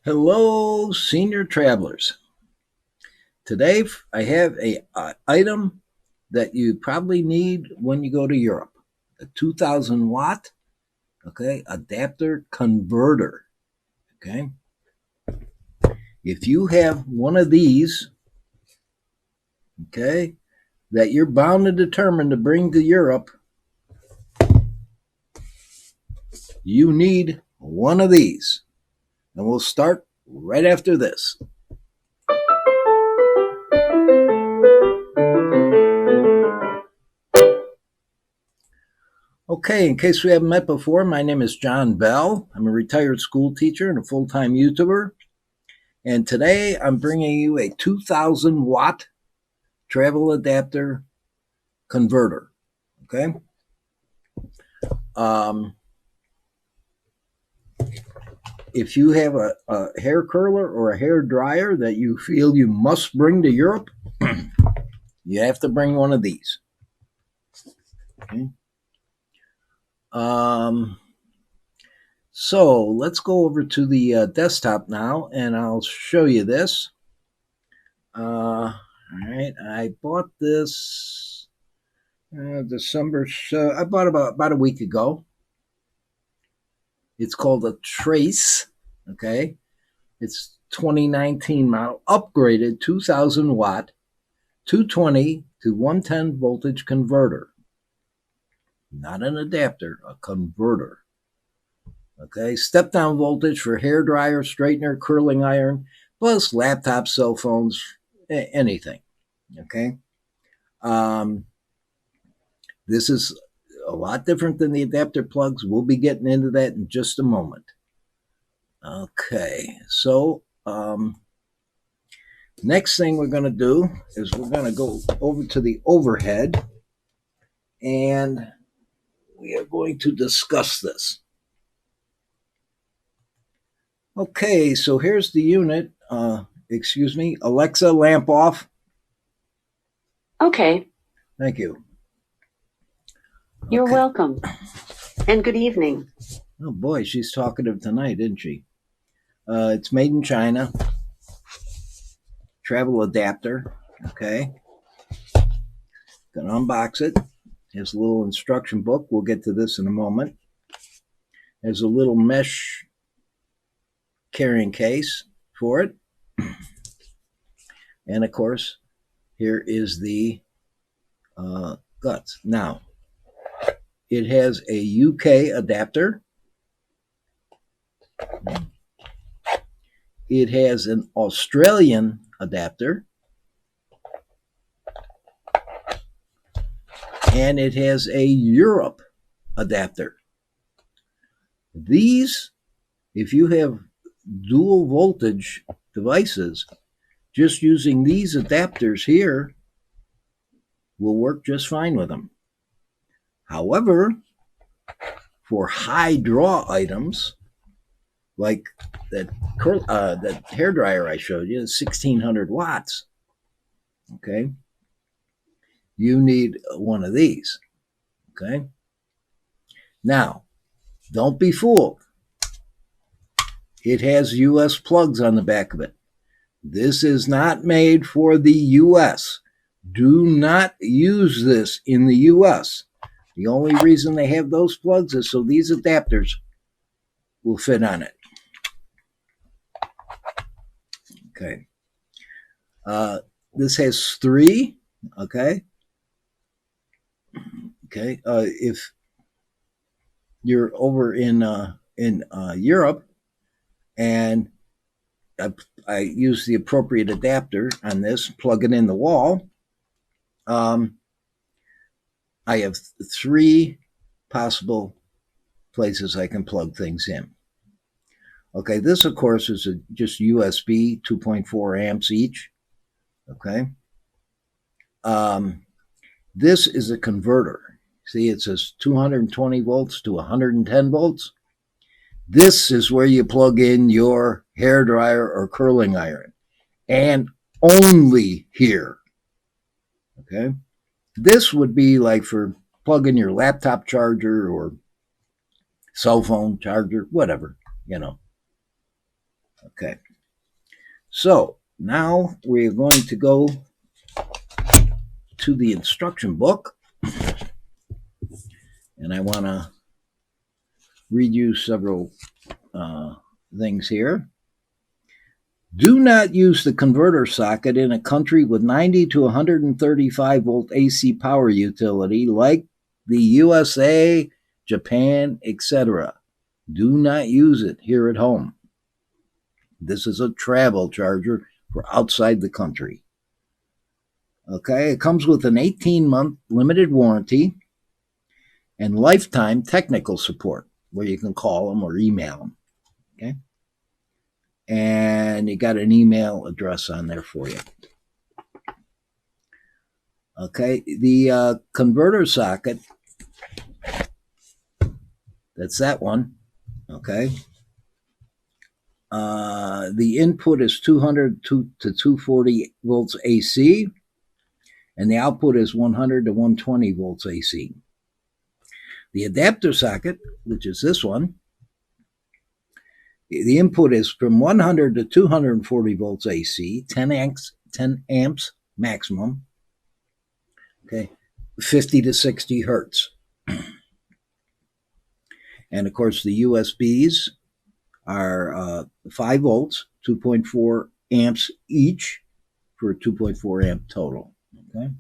Hello, senior travelers. Today I have a item that you probably need when you go to Europe. A 2000 watt, adapter converter. Okay. If you have one of these, that you're bound and determined to bring to Europe, you need one of these. And we'll start right after this. Okay, in case we haven't met before, my name is John Bell. I'm a retired school teacher and a full-time YouTuber. And today I'm bringing you a 2000 watt travel adapter converter. Okay. If you have a hair curler or a hair dryer that you feel you must bring to Europe, you have to bring one of these. Okay. So let's go over to the desktop now, and I'll show you this. All right, I bought this December. I bought about a week ago. It's called a Trace. Okay, it's 2019 model, upgraded 2000 watt, 220 to 110 voltage converter. Not an adapter, a converter. Okay, step down voltage for hair dryer, straightener, curling iron, plus laptops, cell phones, anything. Okay. This is a lot different than the adapter plugs. We'll be getting into that in just a moment. Okay, so next thing we're going to do is we're going to go over to the overhead, and we are going to discuss this. Okay, so here's the unit. Excuse me, Alexa, lamp off. Okay. Thank you. You're welcome. And good evening. Oh boy, she's talkative tonight, isn't she? It's made in China. Travel adapter. Okay. Gonna unbox it. There's a little instruction book. We'll get to this in a moment. There's a little mesh carrying case for it. And of course, here is the guts. Now, it has a UK adapter. It has an Australian adapter. And it has a Europe adapter. These, if you have dual voltage devices, just using these adapters here will work just fine with them. However, for high draw items, like that hair dryer I showed you, 1600 watts, okay, you need one of these, okay? Now, don't be fooled. It has US plugs on the back of it. This is not made for the US. Do not use this in the US. The only reason they have those plugs is so these adapters will fit on it. Okay. This has 3. Okay. Okay. If you're over in Europe, and I use the appropriate adapter on this, plug it in the wall. I have 3 possible places I can plug things in. Okay, this of course is just USB, 2.4 amps each. Okay. This is a converter. See, it says 220 volts to 110 volts. This is where you plug in your hair dryer or curling iron, and only here. Okay. This would be like for plugging your laptop charger or cell phone charger, whatever, you know. Okay. So now we're going to go to the instruction book. And I want to read you several things here. Do not use the converter socket in a country with 90 to 135 volt AC power utility like the USA, Japan, etc. Do not use it here at home. This is a travel charger for outside the country. Okay, it comes with an 18-month limited warranty and lifetime technical support where you can call them or email them. Okay. And you got an email address on there for you. Okay, the converter socket, that's that one. Okay. The input is 200 to 240 volts AC, and the output is 100 to 120 volts AC. The adapter socket, which is this one, the input is from 100 to 240 volts AC, 10 amps maximum, okay, 50 to 60 hertz. And of course, the USBs are 5 volts, 2.4 amps each for a 2.4 amp total. Okay.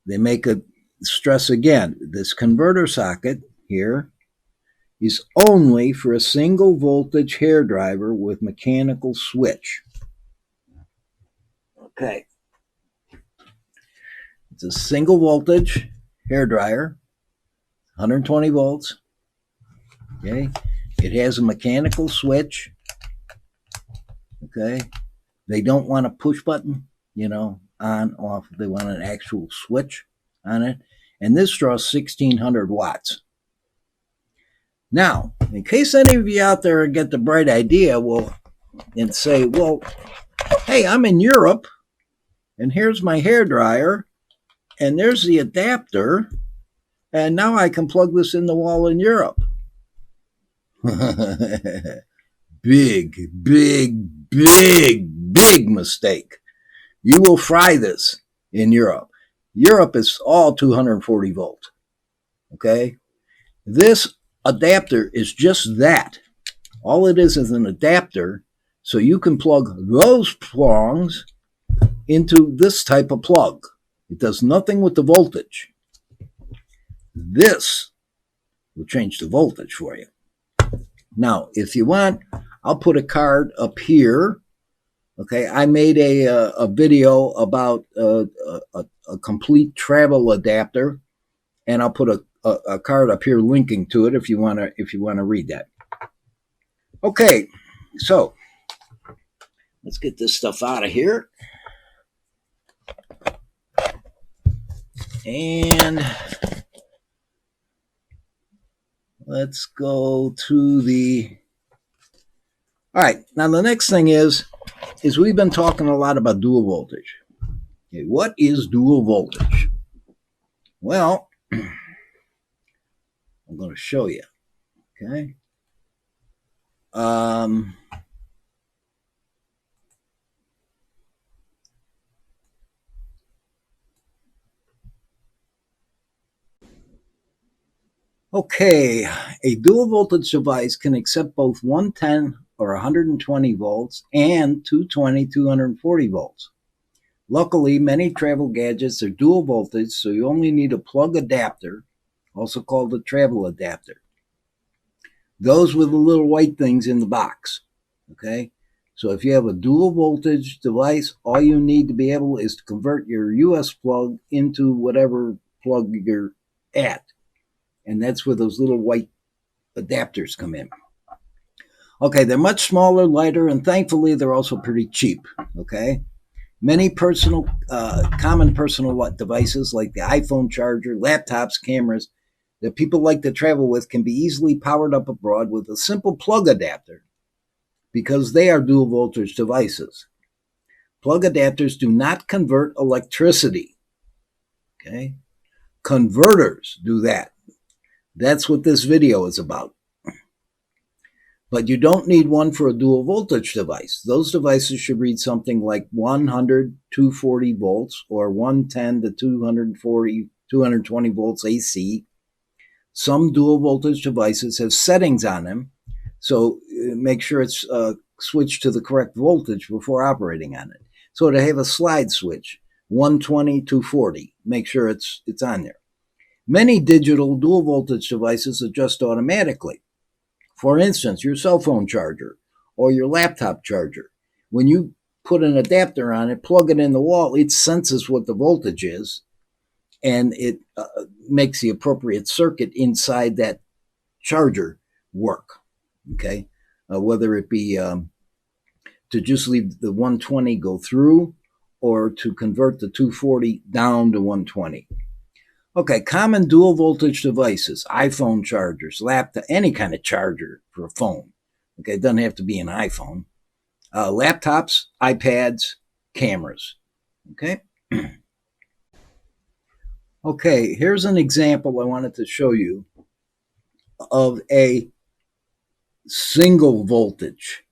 They make a stress again, this converter socket here is only for a single voltage hairdryer with mechanical switch. Okay. It's a single voltage hairdryer, 120 volts. Okay. It has a mechanical switch. Okay. They don't want a push button, you know, on, off. They want an actual switch on it. And this draws 1600 watts. Now, in case any of you out there get the bright idea, and say, well, hey, I'm in Europe, and here's my hairdryer, and there's the adapter, and now I can plug this in the wall in Europe. Big, big, big, big mistake. You will fry this in Europe. Europe is all 240 volt. Okay? This adapter is just that. All it is an adapter, so you can plug those prongs into this type of plug. It does nothing with the voltage. This will change the voltage for you. Now, if you want, I'll put a card up here. Okay, I made a video about a complete travel adapter, and I'll put a card up here linking to it if you want to read that. Okay, so let's get this stuff out of here. And let's go to the... All right, now the next thing is we've been talking a lot about dual voltage. Okay, what is dual voltage? Well, I'm going to show you. Okay. Okay, a dual voltage device can accept both 110 or 120 volts and 220, 240 volts. Luckily, many travel gadgets are dual voltage, so you only need a plug adapter, also called a travel adapter. Those with the little white things in the box. Okay, so if you have a dual voltage device, all you need to be able is to convert your US plug into whatever plug you're at. And that's where those little white adapters come in. Okay, they're much smaller, lighter, and thankfully they're also pretty cheap. Okay, many common personal devices like the iPhone charger, laptops, cameras that people like to travel with can be easily powered up abroad with a simple plug adapter because they are dual voltage devices. Plug adapters do not convert electricity. Okay, converters do that. That's what this video is about. But you don't need one for a dual voltage device. Those devices should read something like 100, 240 volts or 110 to 240, 220 volts AC. Some dual voltage devices have settings on them, so make sure it's switched to the correct voltage before operating on it. So to have a slide switch, 120, 240, make sure it's on there. Many digital dual voltage devices adjust automatically. For instance, your cell phone charger or your laptop charger. When you put an adapter on it, plug it in the wall, it senses what the voltage is, and it makes the appropriate circuit inside that charger work. Okay, whether it be to just leave the 120 go through or to convert the 240 down to 120. Okay, common dual voltage devices, iPhone chargers, laptop, any kind of charger for a phone. Okay, it doesn't have to be an iPhone. Laptops, iPads, cameras. Okay. Okay, here's an example I wanted to show you of a single voltage,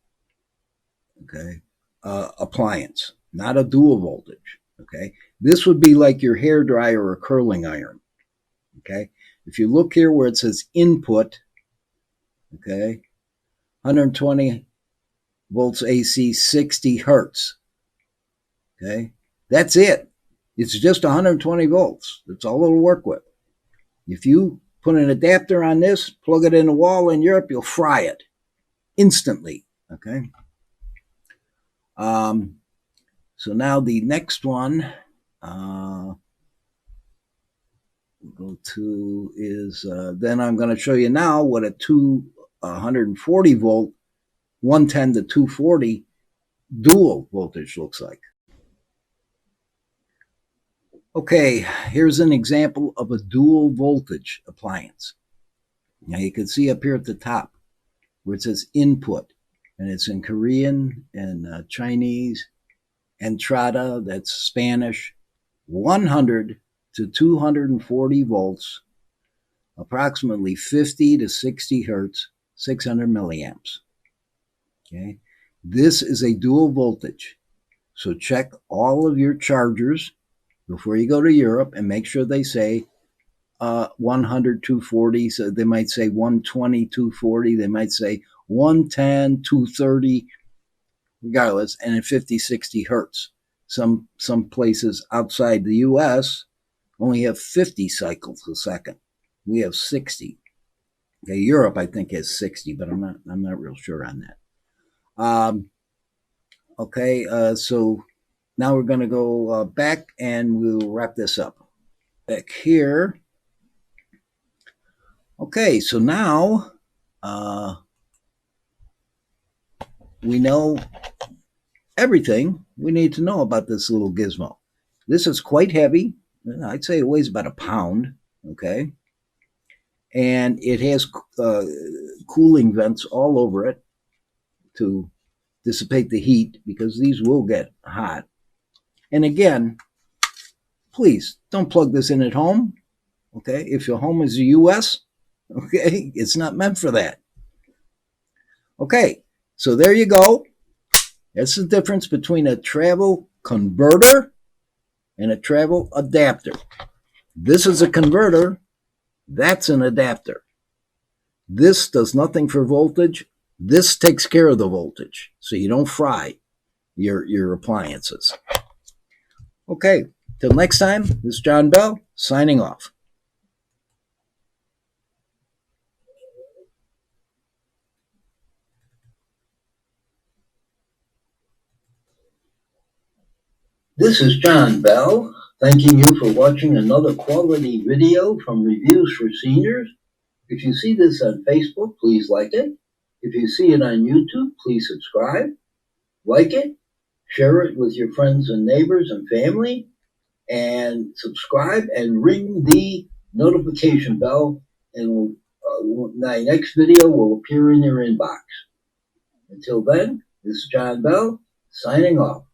okay, appliance, not a dual voltage. Okay, this would be like your hair dryer or curling iron. Okay, if you look here where it says input, okay, 120 volts AC, 60 hertz. Okay, that's it. It's just 120 volts. That's all it'll work with. If you put an adapter on this, plug it in the wall in Europe, you'll fry it instantly. Okay. So now the next one we'll go to is then I'm going to show you now what a 240 volt 110 to 240 dual voltage looks like. Okay, here's an example of a dual voltage appliance. Now you can see up here at the top where it says input, and it's in Korean and Chinese, entrada, that's Spanish, 100 to 240 volts, approximately 50 to 60 hertz, 600 milliamps. Okay, this is a dual voltage. So check all of your chargers before you go to Europe and make sure they say 100, 240. So they might say 120, 240. They might say 110, 230, regardless, and at 50, 60 hertz. Some places outside the U.S. only have 50 cycles a second. We have 60. Okay, Europe, I think, has 60, but I'm not real sure on that. Okay, so now we're going to go back and we'll wrap this up. Back here. Okay, so now we know everything we need to know about this little gizmo. This is quite heavy. I'd say it weighs about a pound, okay? And it has cooling vents all over it to dissipate the heat, because these will get hot. And again, please don't plug this in at home, okay? If your home is the US, okay, it's not meant for that. Okay, so there you go. That's the difference between a travel converter and a travel adapter. This is a converter. That's an adapter. This does nothing for voltage. This takes care of the voltage, so you don't fry your appliances. Okay, till next time, this is John Bell, signing off. This is John Bell, thanking you for watching another quality video from Reviews for Seniors. If you see this on Facebook, please like it. If you see it on YouTube, please subscribe, like it, share it with your friends and neighbors and family, and subscribe and ring the notification bell, and my next video will appear in your inbox. Until then, this is John Bell, signing off.